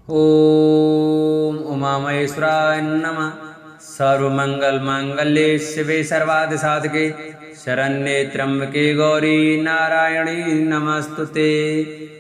ओम उमामहेश्वराय नमः। सर्वमंगल मांगल्ये शिवे सर्वार्थ साधके शरण्ये त्र्यंबके गौरी नारायणी नमस्तुते।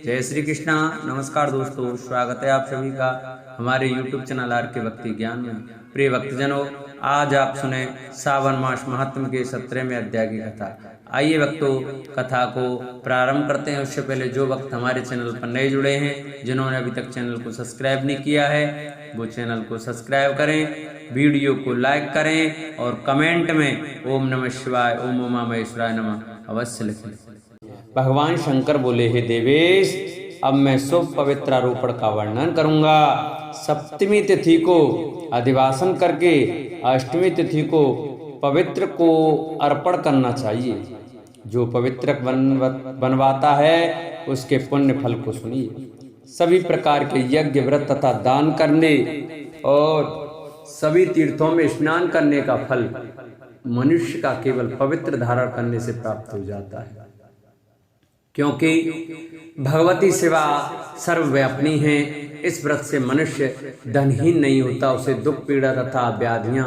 जय श्री कृष्णा। नमस्कार दोस्तों, स्वागत है आप सभी का हमारे YouTube चैनल आर के भक्ति ज्ञान में। प्रिय भक्तजनों, आज आप सुने सावन मास महात्म के 17वें अध्याय की कथा। आइए भक्तों, कथा को प्रारंभ करते हैं। उससे पहले जो भक्त हमारे चैनल पर नए जुड़े हैं, जिन्होंने अभी तक चैनल को सब्सक्राइब नहीं किया है, वो चैनल को सब्सक्राइब करें, वीडियो को लाइक करें और कमेंट में ओम नमः शिवाय, ओम उमामहेश्वराय नमः अवश्य लिखें। भगवान शंकर बोले, हे देवेश, अब मैं शुभ पवित्र आरोपण का वर्णन करूंगा। सप्तमी तिथि को अधिवासन करके अष्टमी तिथि को पवित्र को अर्पण करना चाहिए। जो पवित्र बनवाता है उसके पुण्य फल को सुनिए। सभी प्रकार के यज्ञ, व्रत तथा दान करने और सभी तीर्थों में स्नान करने का फल मनुष्य का केवल पवित्र धारण करने से प्राप्त हो जाता है, क्योंकि भगवती सेवा सर्वव्यापिनी है। इस व्रत से मनुष्य धनहीन नहीं होता, उसे दुख पीड़ा तथा व्याधियां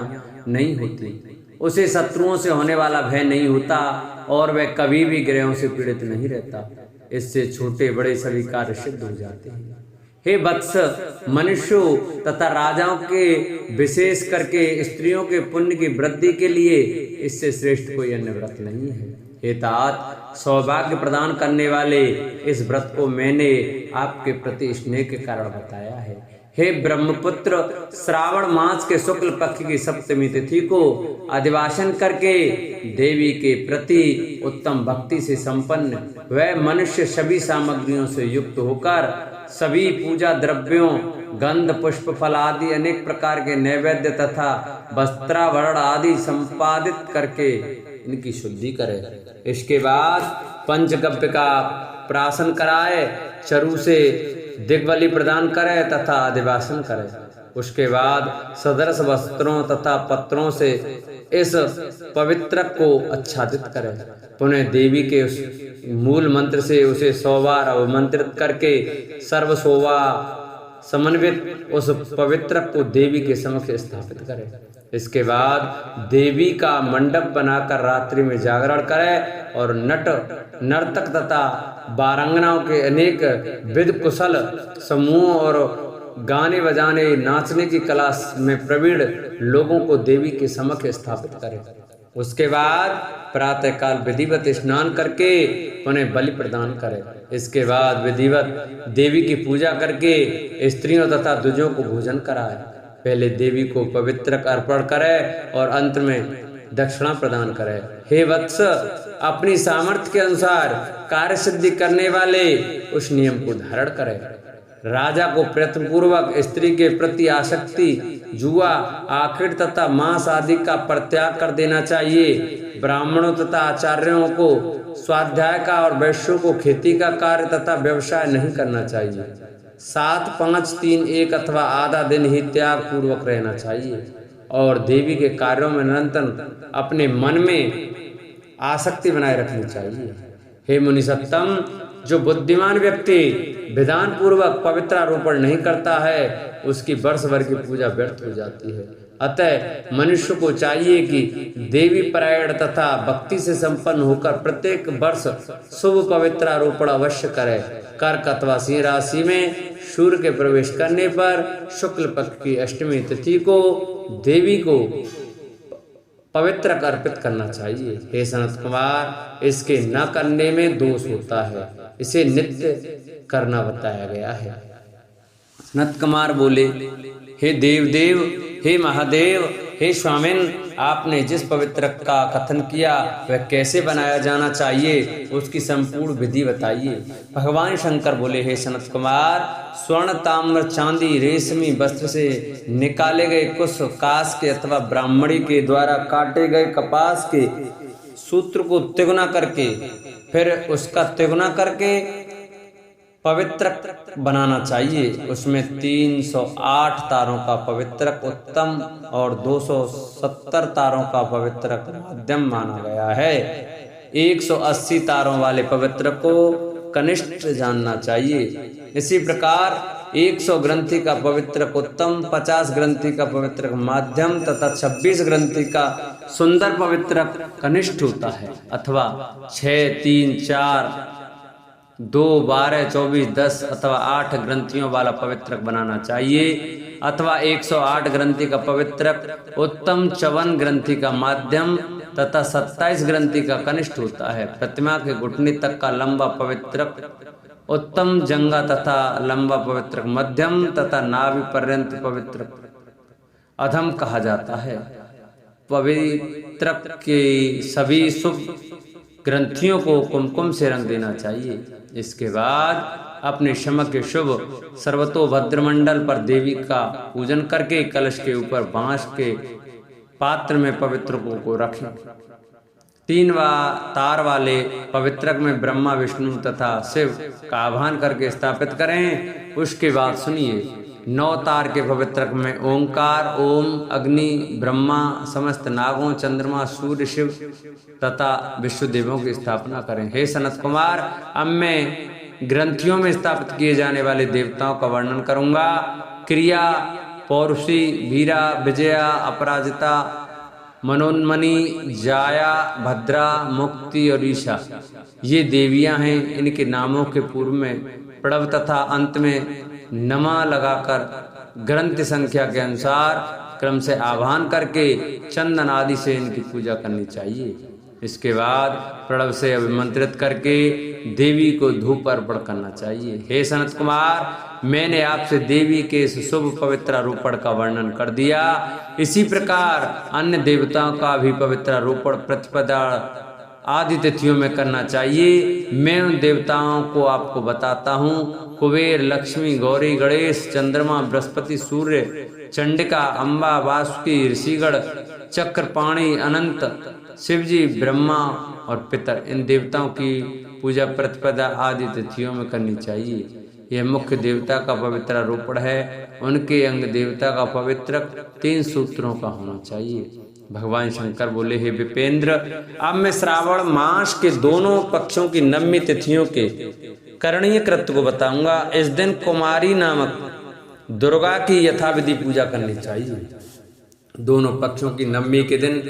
नहीं होती, उसे शत्रुओं से होने वाला भय नहीं होता और वह कभी भी ग्रहों से पीड़ित नहीं रहता। इससे छोटे बड़े सभी कार्य सिद्ध हो जाते हैं। हे वत्स, मनुष्यों तथा राजाओं के विशेष करके स्त्रियों के पुण्य की वृद्धि के लिए इससे श्रेष्ठ कोई अन्य व्रत नहीं है। हे तात, सौभाग्य प्रदान करने वाले इस व्रत को मैंने आपके प्रति स्नेह के कारण बताया है। हे ब्रह्मपुत्र, श्रावण मास के शुक्ल पक्ष की सप्तमी तिथि को अधिवासन करके देवी के प्रति उत्तम भक्ति से संपन्न वह मनुष्य सभी सामग्रियों से युक्त होकर सभी पूजा द्रव्यों, गंध, पुष्प, फल आदि अनेक प्रकार के नैवेद्य तथा वस्त्राभरण आदि संपादित करके इनकी शुद्धि करे। इसके बाद पंचगव्य का प्राशन कराए, चरु से दिग्बली प्रदान करे तथा अधिवासन करे। उसके बाद सदृश वस्त्रों तथा पत्रों से इस पवित्र को आच्छादित करे। पुनः देवी के उस मूल मंत्र से उसे 100 बार अवमंत्रित करके सर्वशोभा समन्वित उस पवित्र को देवी के समक्ष स्थापित करे। इसके बाद देवी का मंडप बनाकर रात्रि में जागरण करे और नर्तक तथा बारंगनाओं के अनेक विध कुशल समूह और गाने बजाने, नाचने की कला में प्रवीण लोगों को देवी के समक्ष स्थापित करे। उसके बाद प्रातः काल विधिवत स्नान करके उन्हें बलि प्रदान करे। इसके बाद विधिवत देवी की पूजा करके स्त्रियों तथा द्विजों को भोजन कराए। पहले देवी को पवित्र अर्पण करे और अंत में दक्षिणा प्रदान करे। हे वत्स, अपनी सामर्थ्य के अनुसार कार्य सिद्धि करने वाले उस नियम को धारण करे। राजा को प्रयत्नपूर्वक स्त्री के प्रति आसक्ति, जुआ, आखिर तथा मांस आदि का परित्याग कर देना चाहिए। ब्राह्मणों तथा आचार्यों को स्वाध्याय का और वैश्यों को खेती का कार्य तथा व्यवसाय नहीं करना चाहिए। 7, 5, 3, 1 अथवा आधा दिन ही त्याग पूर्वक रहना चाहिए और देवी के कार्यों में निरंतर अपने मन में आसक्ति बनाए रखनी चाहिए। हे मुनिसत्तम, जो बुद्धिमान व्यक्ति विधान पूर्वक पवित्र आरोपण नहीं करता है उसकी वर्ष भर की पूजा व्यर्थ हो जाती है। अतः मनुष्य को चाहिए कि देवी परायण तथा भक्ति से संपन्न होकर प्रत्येक वर्ष शुभ पवित्र आरोपण अवश्य करे। कर्क अथवा सिंह राशि में सूर्य के प्रवेश करने पर शुक्ल पक्ष की अष्टमी तिथि को देवी को पवित्र अर्पित करना चाहिए। हे सनत कुमार, इसके न करने में दोष होता है, इसे नित्य करना बताया गया है। सनत कुमार बोले, हे देव, हे महादेव, हे स्वामिन, आपने जिस पवित्र का कथन किया वह कैसे बनाया जाना चाहिए उसकी संपूर्ण विधि बताइए। भगवान शंकर बोले, हे सनत कुमार, स्वर्ण, ताम्र, चांदी, रेशमी वस्त्र से निकाले गए कुश, काश के अथवा ब्राह्मणी के द्वारा काटे गए कपास के सूत्र को तिगुना करके फिर उसका तिगुना करके पवित्र बनाना चाहिए। उसमें 308 तारों का पवित्र उत्तम और 270 तारों का पवित्र मध्यम माना गया है। 180 तारों वाले पवित्र को कनिष्ठ जानना चाहिए। इसी प्रकार 100 ग्रंथि का पवित्रक उत्तम, 50 ग्रंथि का पवित्रक माध्यम तथा 26 ग्रंथि का सुंदर पवित्रक कनिष्ठ होता है, अथवा 6, 3, 4, 2, 12, 24, 10 अथवा 8 ग्रंथियों वाला पवित्रक बनाना चाहिए, अथवा 108 ग्रंथि का पवित्रक उत्तम, 54 ग्रंथि का माध्यम तथा 27 ग्रंथि का कनिष्ठ होता है। प्रतिमा के घुटने तक का लंबा पवित्रक उत्तम, जंगा तथा लंबा पवित्रक मध्यम तथा नाभि पर्यंत पवित्रक अधम कहा जाता है। पवित्रक के सभी शुभ ग्रंथियों को कुमकुम से रंग देना चाहिए। इसके बाद अपने शमक के शुभ सर्वतोभद्रमंडल पर देवी का पूजन करके कलश के ऊपर बांस के पात्र में पवित्रकों को रखें। 3 तार वाले पवित्रक में ब्रह्मा, विष्णु तथा शिव का आह्वान करके स्थापित करें। उसके बाद सुनिए, 9 तार के पवित्रक में ओंकार, ओम, अग्नि, ब्रह्मा, समस्त नागों, चंद्रमा, सूर्य, शिव तथा विश्वदेवों की स्थापना करें। हे सनत कुमार, अब मैं ग्रंथियों में स्थापित किए जाने वाले देवताओं का वर्णन करूंगा। क्रिया, पौरुषी, वीरा, विजया, अपराजिता, मनोन्मणि, जाया, भद्रा, मुक्ति और ईशा ये देवियां हैं। इनके नामों के पूर्व में प्रणव तथा अंत में नमा लगाकर ग्रंथ संख्या के अनुसार क्रम से आह्वान करके चंदन आदि से इनकी पूजा करनी चाहिए। इसके बाद प्रणव से अभिमंत्रित करके देवी को धूप अर्पण करना चाहिए। हे सनत कुमार, मैंने आपसे देवी के इस शुभ पवित्र आरोपण का वर्णन कर दिया। इसी प्रकार अन्य देवताओं का भी पवित्र आरोपण प्रतिपदा आदि तिथियों में करना चाहिए। मैं उन देवताओं को आपको बताता हूँ। कुबेर, लक्ष्मी, गौरी, गणेश, चंद्रमा, बृहस्पति, सूर्य, चंडिका, अम्बा, वासुकी, ऋषिगण, चक्रपाणी, अनंत, शिवजी, ब्रह्मा और पितर, इन देवताओं की पूजा प्रतिपदा आदि तिथियों में करनी चाहिए। यह मुख्य देवता का पवित्र आरोपण है। उनके अंग देवता का पवित्र 3 सूत्रों का होना चाहिए। भगवान शंकर बोले, हे विपेंद्र, अब मैं श्रावण मास के दोनों पक्षों की नवमी तिथियों के करणीय कृत्य को बताऊंगा। इस दिन कुमारी नामक दुर्गा की यथाविधि पूजा करनी चाहिए। दोनों पक्षों की नवमी के दिन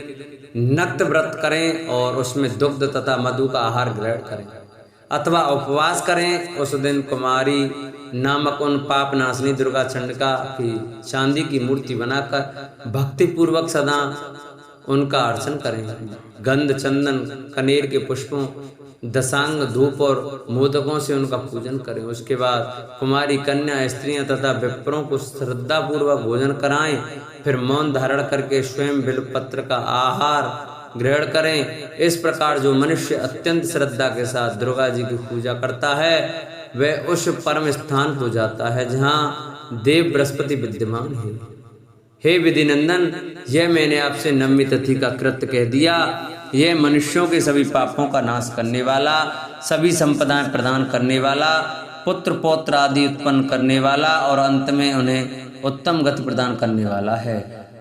नक्त व्रत करें और उसमें दुग्ध तथा मधु का आहार ग्रहण करें अथवा उपवास करें। उस दिन कुमारी नामक उन पाप नाशनी दुर्गा चंडिका की चांदी की मूर्ति बनाकर भक्ति पूर्वक सदा उनका अर्चन करें। गंध, चंदन, कनेर के पुष्पों, दशांग, धूप और मोदकों से उनका पूजन करें। उसके बाद कुमारी कन्या, स्त्रियां तथा विप्रों को श्रद्धा पूर्वक भोजन कराएं। फिर मौन धारण करके स्वयं बिल्वपत्र का आहार ग्रहण करें। इस प्रकार जो मनुष्य अत्यंत श्रद्धा के साथ दुर्गा जी की पूजा करता है वह उस परम स्थान को जाता है जहाँ देव बृहस्पति विद्यमान है। हे विधिनंदन, यह मैंने आपसे नवमी तिथि का कृत्य कह दिया। यह मनुष्यों के सभी पापों का नाश करने वाला, सभी संपदाएं प्रदान करने वाला, पुत्र पौत्र आदि उत्पन्न करने वाला और अंत में उन्हें उत्तम गति प्रदान करने वाला है।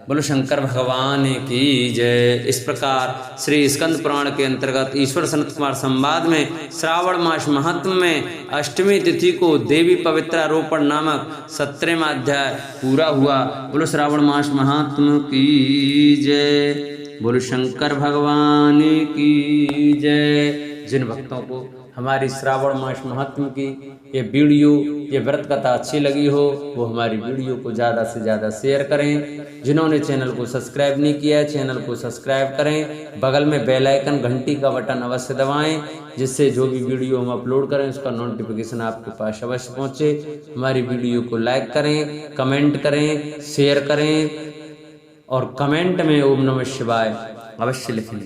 बोलो शंकर भगवान की जय। इस प्रकार श्री स्कंद पुराण के अंतर्गत ईश्वर सनत कुमार संवाद में श्रावण मास महात्म में अष्टमी तिथि को देवी पवित्रारोपण नामक 17वां अध्याय पूरा हुआ। बोलो श्रावण मास महात्म की जय। बोलो शंकर भगवान की जय। जिन भक्तों को हमारी श्रावण मास महात्म की ये वीडियो, ये व्रत कथा अच्छी लगी हो वो हमारी वीडियो को ज़्यादा से ज़्यादा शेयर करें। जिन्होंने चैनल को सब्सक्राइब नहीं किया है चैनल को सब्सक्राइब करें। बगल में बेल आइकन घंटी का बटन अवश्य दबाएं, जिससे जो भी वीडियो हम अपलोड करें उसका नोटिफिकेशन आपके पास अवश्य पहुंचे। हमारी वीडियो को लाइक करें, कमेंट करें, शेयर करें और कमेंट में ओम नमः शिवाय अवश्य लिखें।